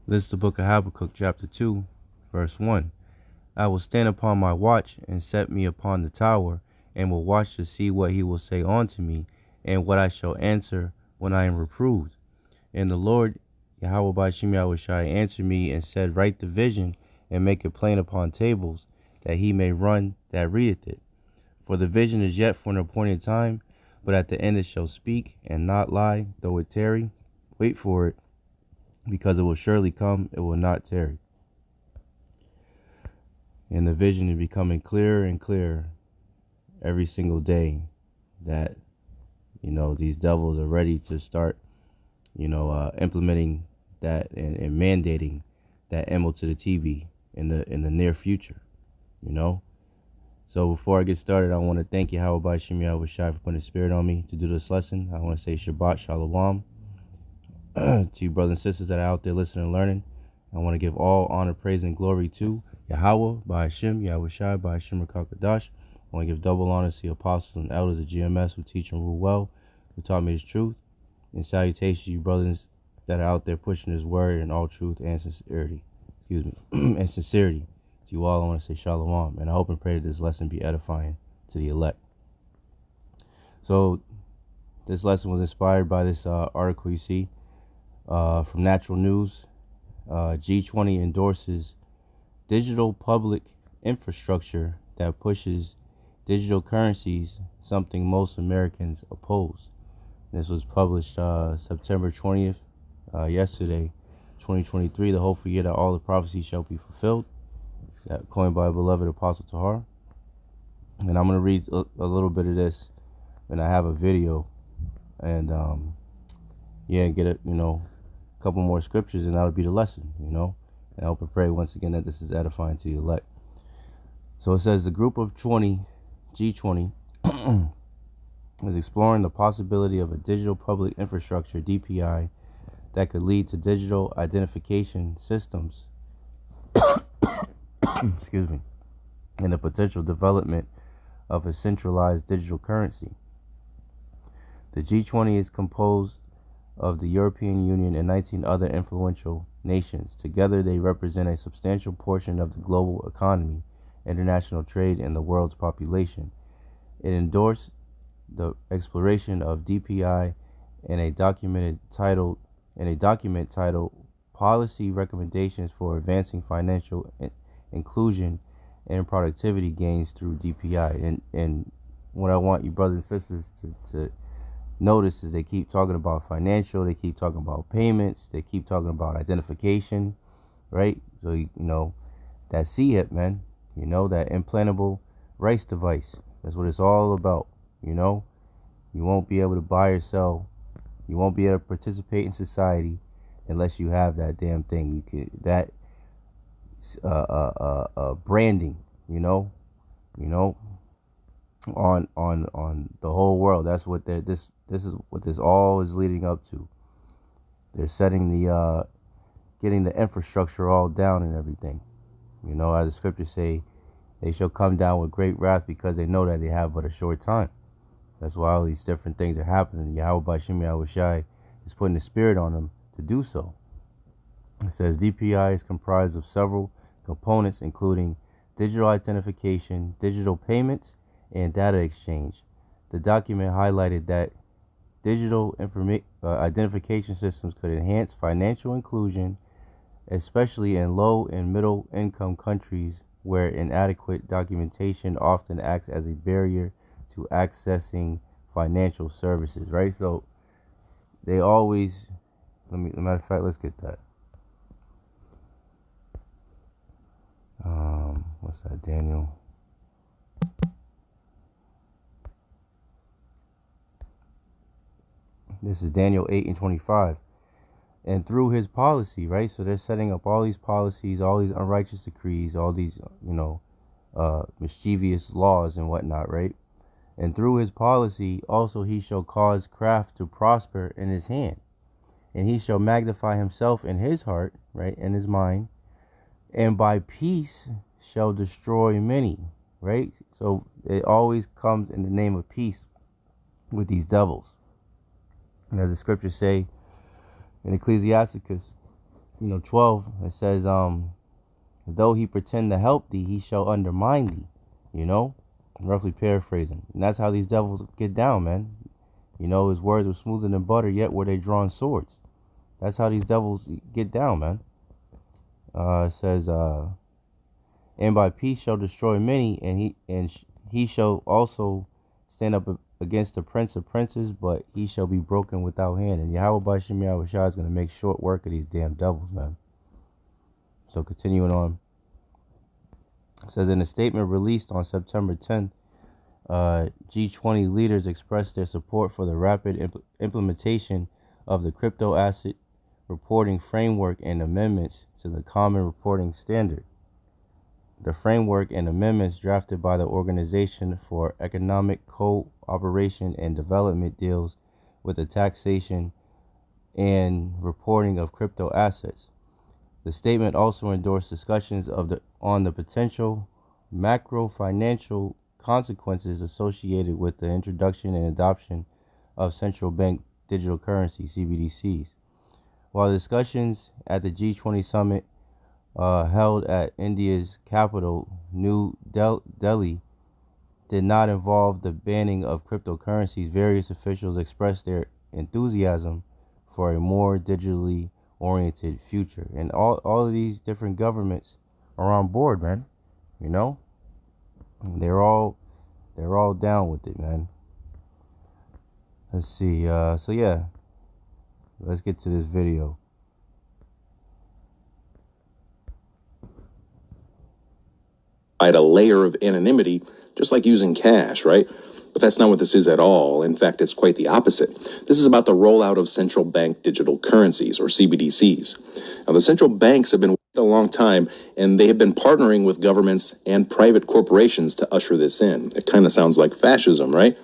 This is the book of Habakkuk, chapter 2, verse 1. I will stand upon my watch and set me upon the tower, and will watch to see what he will say unto me, and what I shall answer when I am reproved. And the Lord, Yahawah Bahasham Yahawashi, answered me and said, Write the vision, and make it plain upon tables, that he may run that readeth it. For the vision is yet for an appointed time, but at the end it shall speak, and not lie, though it tarry. Wait for it, because it will surely come, it will not tarry. And the vision is becoming clearer and clearer every single day that, these devils are ready to start, implementing that and mandating that MO to the TV in the near future. So before I get started, I want to thank Yahawah Bahasham Yahawashi for putting the spirit on me to do this lesson. I want to say Shabbat Shalom to you brothers and sisters that are out there listening and learning. I want to give all honor, praise, and glory to Yahawah, Bahasham, Yahawashi, Bahasham Rakakadash. I want to give double honor to the apostles and elders of GMS who teach and rule well, who taught me this truth. And salutations to you brothers that are out there pushing this word in all truth and sincerity. And sincerity. To you all, I want to say Shalom. And I hope and pray that this lesson be edifying to the elect. So, this lesson was inspired by this article you see from Natural News. G20 endorses digital public infrastructure that pushes digital currencies, something most Americans oppose. This was published September 20th, yesterday, 2023, the hopeful year that all the prophecies shall be fulfilled, that coined by beloved Apostle Tahar. And I'm going to read a little bit of this, and I have a video, and get it, couple more scriptures, and that'll be the lesson, and I hope and pray once again that this is edifying to the elect. So it says the group of G20 is exploring the possibility of a digital public infrastructure, DPI, that could lead to digital identification systems excuse me, and the potential development of a centralized digital currency. The G20 is composed of the European Union and 19 other influential nations. Together, they represent a substantial portion of the global economy, international trade, and the world's population. It endorsed the exploration of DPI in a document titled Policy Recommendations for Advancing Financial Inclusion and Productivity Gains Through DPI. And what I want you brothers and sisters to notice is they keep talking about financial, they keep talking about payments, they keep talking about identification, right? So, that C-hip, man, that implantable rice device. That's what it's all about, You won't be able to buy or sell. You won't be able to participate in society unless you have that damn thing. You could branding, on the whole world. That's what this is what this all is leading up to. They're setting the getting the infrastructure all down and everything. As the scriptures say, they shall come down with great wrath because they know that they have but a short time. That's why all these different things are happening. Yahawah Bahasham Yahawashi is putting the spirit on them to do so. It says DPI is comprised of several components, including digital identification, digital payments, and data exchange. The document highlighted that digital identification systems could enhance financial inclusion, especially in low and middle income countries where inadequate documentation often acts as a barrier to accessing financial services, right? So they always, matter of fact, let's get that. What's that, Daniel? This is Daniel 8:25. And through his policy, right? So they're setting up all these policies, all these unrighteous decrees, all these, mischievous laws and whatnot, right? And through his policy, also he shall cause craft to prosper in his hand. And he shall magnify himself in his heart, right, in his mind. And by peace shall destroy many, right? So it always comes in the name of peace with these devils. And as the scriptures say in Ecclesiasticus, 12, it says, though he pretend to help thee, he shall undermine thee. Roughly paraphrasing. And that's how these devils get down, man. His words were smoother than butter, yet were they drawn swords. That's how these devils get down, man. It says, and by peace shall destroy many, and he shall also stand up against the prince of princes, but he shall be broken without hand. And Yahawah Bahasham Yahawashi is going to make short work of these damn devils, man. So continuing on, it says, in a statement released on September 10th, G20 leaders expressed their support for the rapid implementation of the crypto asset reporting framework and amendments to the Common Reporting Standard. The framework and amendments drafted by the Organization for Economic Cooperation and Development deals with the taxation and reporting of crypto assets. The statement also endorsed discussions on the potential macro-financial consequences associated with the introduction and adoption of central bank digital currency (CBDCs). While discussions at the G20 summit held at India's capital, New Delhi, did not involve the banning of cryptocurrencies, various officials expressed their enthusiasm for a more digitally oriented future. And all of these different governments are on board, man. They're all down with it, man. Let's see. So yeah, let's get to this video. A layer of anonymity, just like using cash, right? But that's not what this is at all. In fact, it's quite the opposite. This is about the rollout of central bank digital currencies, or CBDCs. Now, the central banks have been waiting a long time, and they have been partnering with governments and private corporations to usher this in. It kind of sounds like fascism, right?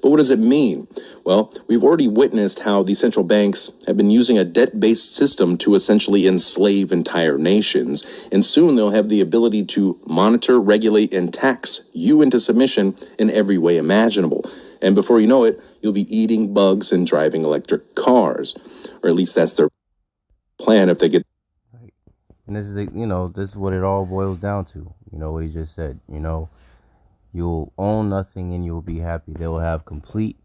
But what does it mean? Well, we've already witnessed how the central banks have been using a debt-based system to essentially enslave entire nations, and soon they'll have the ability to monitor, regulate, and tax you into submission in every way imaginable. And before you know it, you'll be eating bugs and driving electric cars. Or at least that's their plan if they get... Right. And this is what it all boils down to. What he just said, You'll own nothing and you'll be happy. They will have complete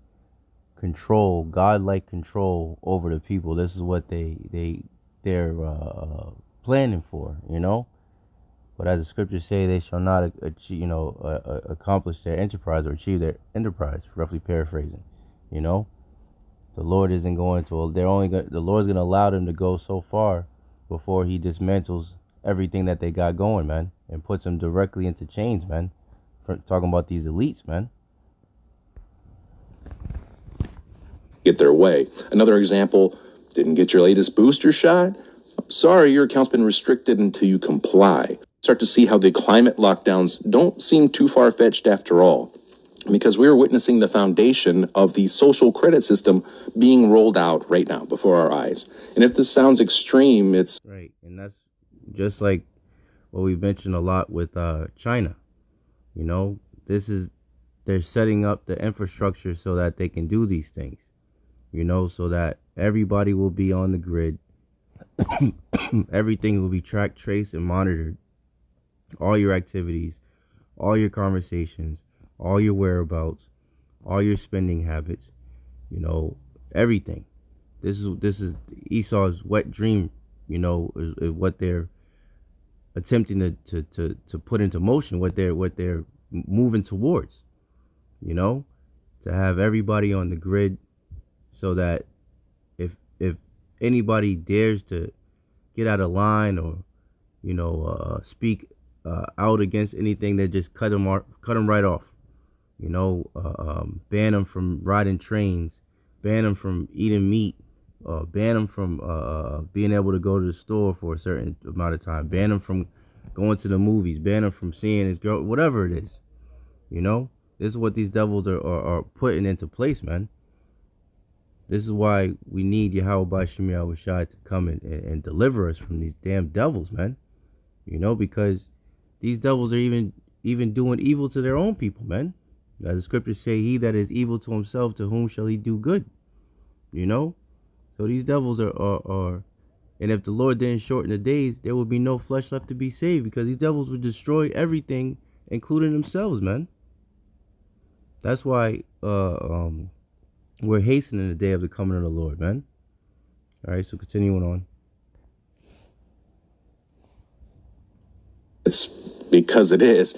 control, godlike control over the people. This is what they're planning for, But as the scriptures say, they shall not achieve, accomplish their enterprise or achieve their enterprise. Roughly paraphrasing, The Lord isn't going to. The Lord's going to allow them to go so far before He dismantles everything that they got going, man, and puts them directly into chains, man. Talking about these elites, man. Get their way. Another example, didn't get your latest booster shot? Sorry, your account's been restricted until you comply. Start to see how the climate lockdowns don't seem too far-fetched after all, because we're witnessing the foundation of the social credit system being rolled out right now before our eyes. And if this sounds extreme, it's... Right, and that's just like what we mentioned a lot with China. They're setting up the infrastructure so that they can do these things, so that everybody will be on the grid. Everything will be tracked, traced, and monitored. All your activities, all your conversations, all your whereabouts, all your spending habits, everything. This is Esau's wet dream, is what they're attempting to put into motion, what they're moving towards, to have everybody on the grid, so that if anybody dares to get out of line or speak out against anything, they just cut them right off. Ban them from riding trains, ban them from eating meat, ban them from being able to go to the store for a certain amount of time, ban them from going to the movies, ban them from seeing his girl, whatever it is. This is what these devils are putting into place, man. This is why we need Yahawah Bahasham Yahawashi to come and deliver us from these damn devils, man. Because these devils are even doing evil to their own people, man. As the scriptures say, he that is evil to himself, to whom shall he do good? So these devils are And if the Lord didn't shorten the days, there would be no flesh left to be saved, because these devils would destroy everything, including themselves, man. That's why we're hastening the day of the coming of the Lord, man. All right, so continuing on. It's because it is.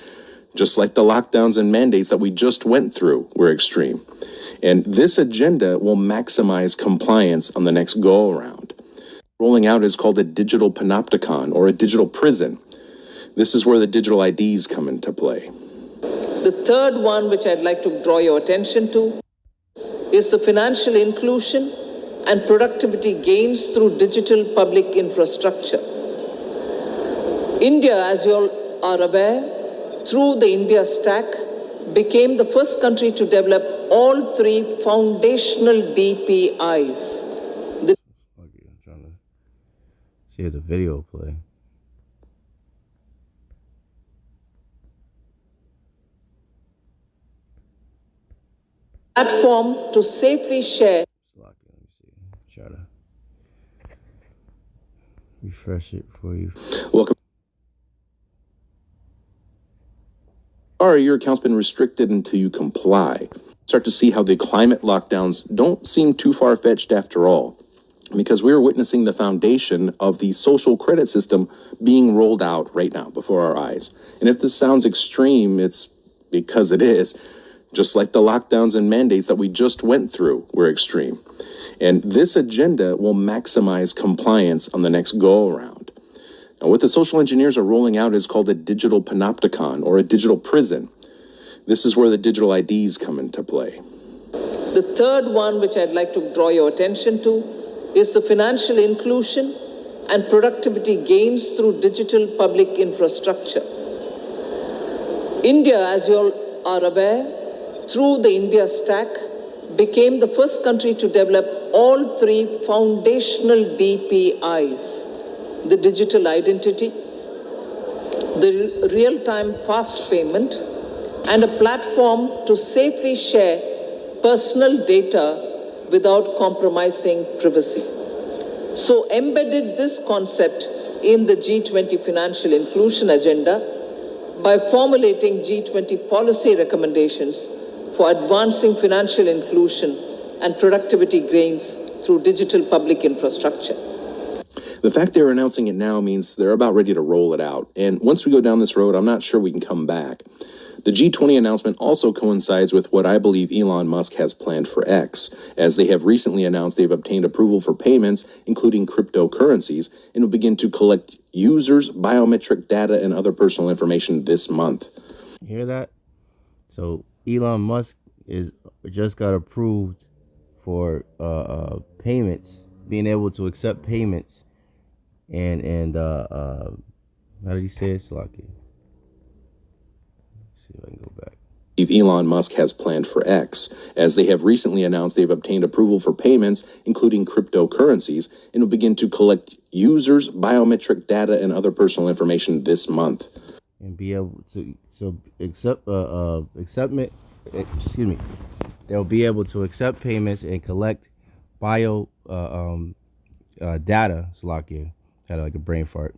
Just like the lockdowns and mandates that we just went through were extreme. And this agenda will maximize compliance on the next go-around. Rolling out is called a digital panopticon, or a digital prison. This is where the digital IDs come into play. The third one, which I'd like to draw your attention to, is the financial inclusion and productivity gains through digital public infrastructure. India, as you all are aware, through the India Stack, became the first country to develop all three foundational DPIs. Okay, I'm trying to see the video play. Platform to safely share. Let me see. Try to refresh it for you. Welcome. Your account's been restricted until you comply. Start to see how the climate lockdowns don't seem too far-fetched after all, because we're witnessing the foundation of the social credit system being rolled out right now before our eyes. And if this sounds extreme, it's because it is. Just like the lockdowns and mandates that we just went through were extreme. And this agenda will maximize compliance on the next go-around. Now, what the social engineers are rolling out is called a digital panopticon, or a digital prison. This is where the digital IDs come into play. The third one, which I'd like to draw your attention to, is the financial inclusion and productivity gains through digital public infrastructure. India, as you all are aware, through the India Stack, became the first country to develop all three foundational DPIs: the digital identity, the real-time fast payment, and a platform to safely share personal data without compromising privacy. So embedded this concept in the G20 financial inclusion agenda by formulating G20 policy recommendations for advancing financial inclusion and productivity gains through digital public infrastructure. The fact they're announcing it now means they're about ready to roll it out. And once we go down this road, I'm not sure we can come back. The G20 announcement also coincides with what I believe Elon Musk has planned for X, as they have recently announced they've obtained approval for payments, including cryptocurrencies, and will begin to collect users' biometric data and other personal information this month. You hear that? So Elon Musk just got approved for payments, being able to accept payments, and how did he say it, Salaki? See if I can go back. Elon Musk has planned for X, as they have recently announced they've obtained approval for payments, including cryptocurrencies, and will begin to collect users' biometric data and other personal information this month. And be able to they'll be able to accept payments and collect bio data. Salakia had like a brain fart.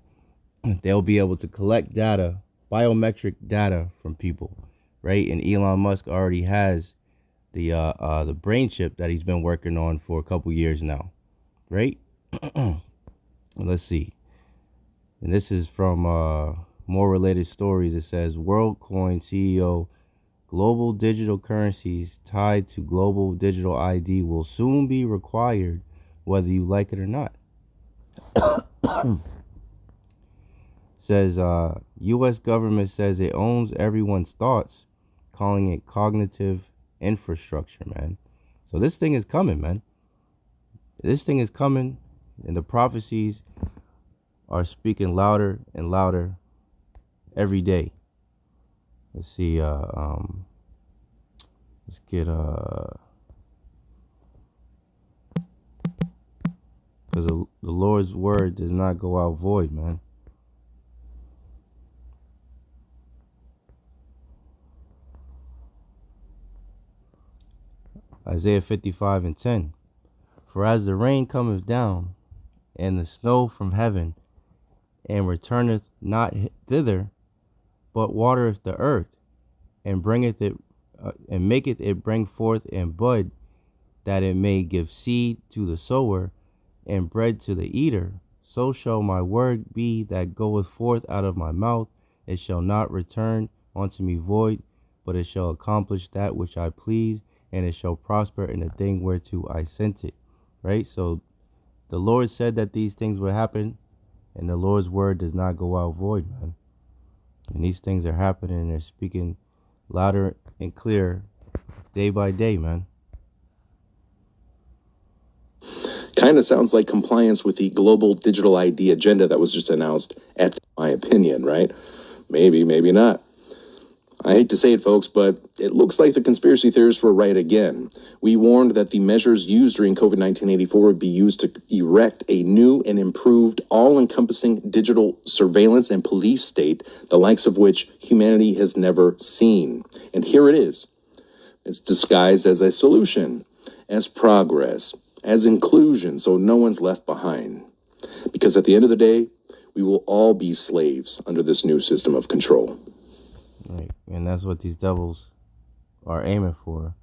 They'll be able to collect data, biometric data from people, right? And Elon Musk already has the brain chip that he's been working on for a couple years now, right? Let's see. And this is from more related stories. It says WorldCoin CEO, global digital currencies tied to global digital ID will soon be required, whether you like it or not. Says U.S. government says it owns everyone's thoughts, calling it cognitive infrastructure, man. So this thing is coming, man. This thing is coming, and the prophecies are speaking louder and louder every day. Let's see. Let's get because the Lord's word does not go out void, man. Isaiah 55:10. For as the rain cometh down, and the snow from heaven, and returneth not thither, but watereth the earth, and bringeth it, and maketh it bring forth and bud, that it may give seed to the sower, and bread to the eater, so shall my word be that goeth forth out of my mouth. It shall not return unto me void, but it shall accomplish that which I please, and it shall prosper in the thing whereto I sent it. Right? So the Lord said that these things would happen, and the Lord's word does not go out void, man. And these things are happening, and they're speaking louder and clearer day by day, man. Kind of sounds like compliance with the global digital ID agenda that was just announced, at my opinion, right? Maybe, maybe not. I hate to say it, folks, but it looks like the conspiracy theorists were right again. We warned that the measures used during COVID-19 84 would be used to erect a new and improved, all-encompassing digital surveillance and police state, the likes of which humanity has never seen. And here it is. It's disguised as a solution, as progress, as inclusion, so no one's left behind. Because at the end of the day, we will all be slaves under this new system of control. Right. And that's what these devils are aiming for.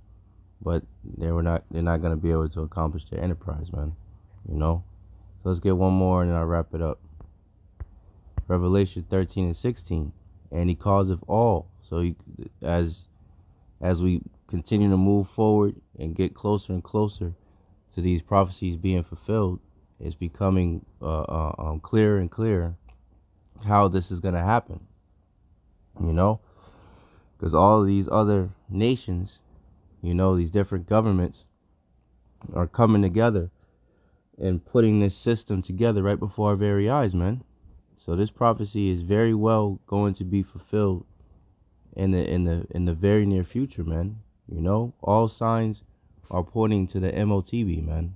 But they're not going to be able to accomplish their enterprise, man. You know? So let's get one more and then I'll wrap it up. Revelation 13 and 16. And he causeth all. So as we continue to move forward and get closer and closer to these prophecies being fulfilled, it's becoming clearer and clearer how this is going to happen. You know? Because all of these other nations, you know, these different governments are coming together and putting this system together right before our very eyes, man. So this prophecy is very well going to be fulfilled in the very near future, man. You know, all signs are pointing to the MOTB, man.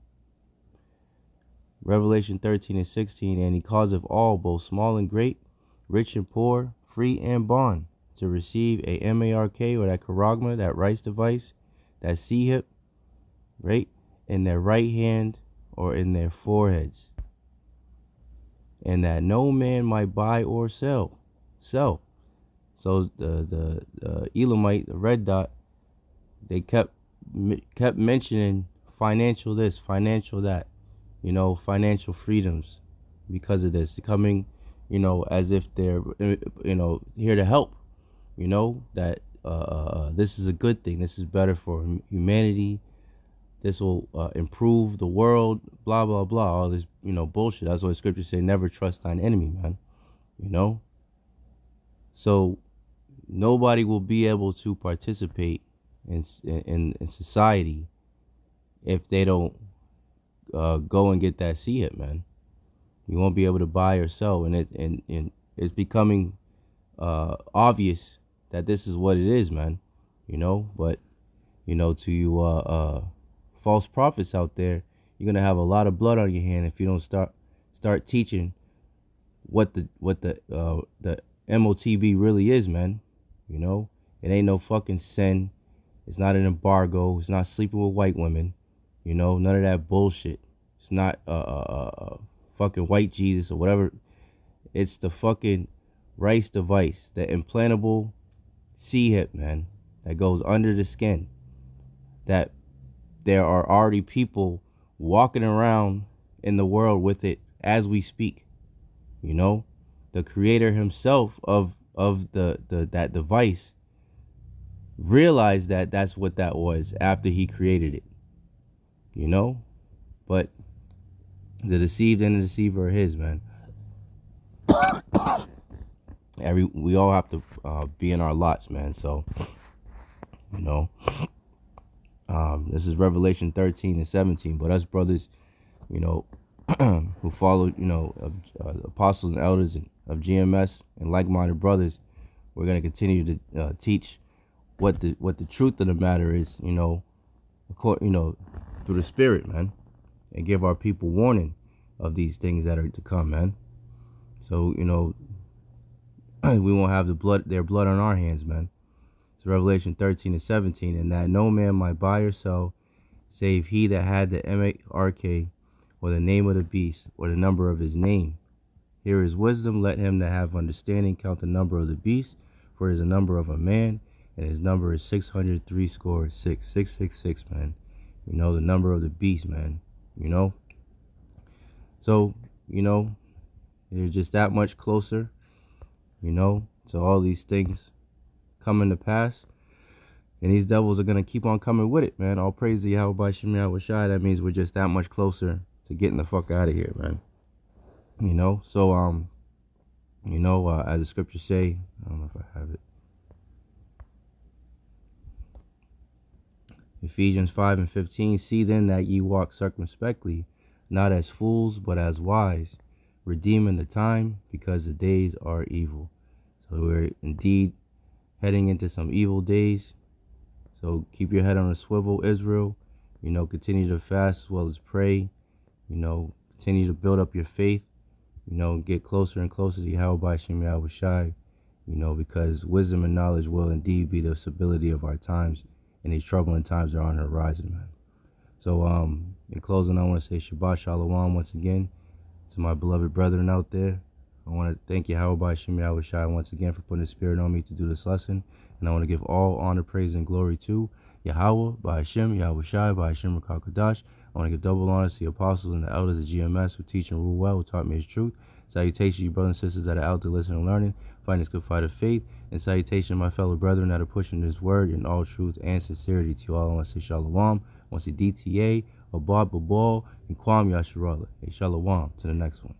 Revelation 13 and 16, and he causeth all, both small and great, rich and poor, free and bond, to receive a MARK, or that charagma, that rice device, that C-hip, right, in their right hand or in their foreheads, and that no man might buy or sell. So the Elamite, the red dot, they kept mentioning financial this, financial that, you know, financial freedoms because of this, coming, you know, as if they're, you know, here to help. You know, that this is a good thing. This is better for humanity. This will improve the world, blah, blah, blah. All this, you know, bullshit. That's why the scriptures say, never trust thine enemy, man. You know? So nobody will be able to participate in society if they don't go and get that C-hip, man. You won't be able to buy or sell. And it's becoming obvious that this is what it is, man. You know, but you know, to you false prophets out there, you're gonna have a lot of blood on your hand if you don't start teaching what the MOTB really is, man. You know, it ain't no fucking sin. It's not an embargo. It's not sleeping with white women. You know, none of that bullshit. It's not fucking white Jesus or whatever. It's the fucking rice device, the implantable C-hip, man, that goes under the skin. That there are already people walking around in the world with it as we speak. You know, the creator himself of that device realized that that's what that was after he created it. You know, but the deceived and the deceiver are his, man. We all have to be in our lots, man. So, you know, this is Revelation 13 and 17. But us brothers, you know, who follow, you know, apostles and elders of GMS and like-minded brothers, we're gonna continue to teach what the truth of the matter is, you know, through the Spirit, man, and give our people warning of these things that are to come, man. So, you know, we won't have their blood on our hands, man. It's Revelation 13 and 17, and that no man might buy or sell, save he that had the MARK or the name of the beast, or the number of his name. Here is wisdom, let him that have understanding count the number of the beast, for it is the number of a man, and his number is 603 score 666, man. You know, the number of the beast, man. You know? So, you know, you're just that much closer, you know, to all these things coming to pass. And these devils are going to keep on coming with it, man. All praise to Yahawashi. That means we're just that much closer to getting the fuck out of here, man. You know, so, you know, as the scriptures say, I don't know if I have it. Ephesians 5:15, see then that ye walk circumspectly, not as fools, but as wise, redeeming the time, because the days are evil. So we're indeed heading into some evil days. So keep your head on a swivel, Israel. You know, continue to fast as well as pray. You know, continue to build up your faith. You know, get closer and closer to Yahawashi. You know, because wisdom and knowledge will indeed be the stability of our times, and these troubling times are on the horizon, man. So, in closing, I want to say Shabbat Shalom once again to my beloved brethren out there. I want to thank Yahawashi once again for putting the spirit on me to do this lesson. And I want to give all honor, praise, and glory to Yahawah, Bahasham, Yahawashi, Bahasham, Rakakadash. I want to give double honor to the apostles and the elders of GMS who teach and rule well, who taught me his truth. Salutations, you brothers and sisters that are out there listening and learning, fighting this good fight of faith. And salutation, my fellow brethren that are pushing this word in all truth and sincerity. To you all, I want to say Shalom. I want to say DTA, Abad Babal, and Kwam Yasharallah. Hey, Shalom. To the next one.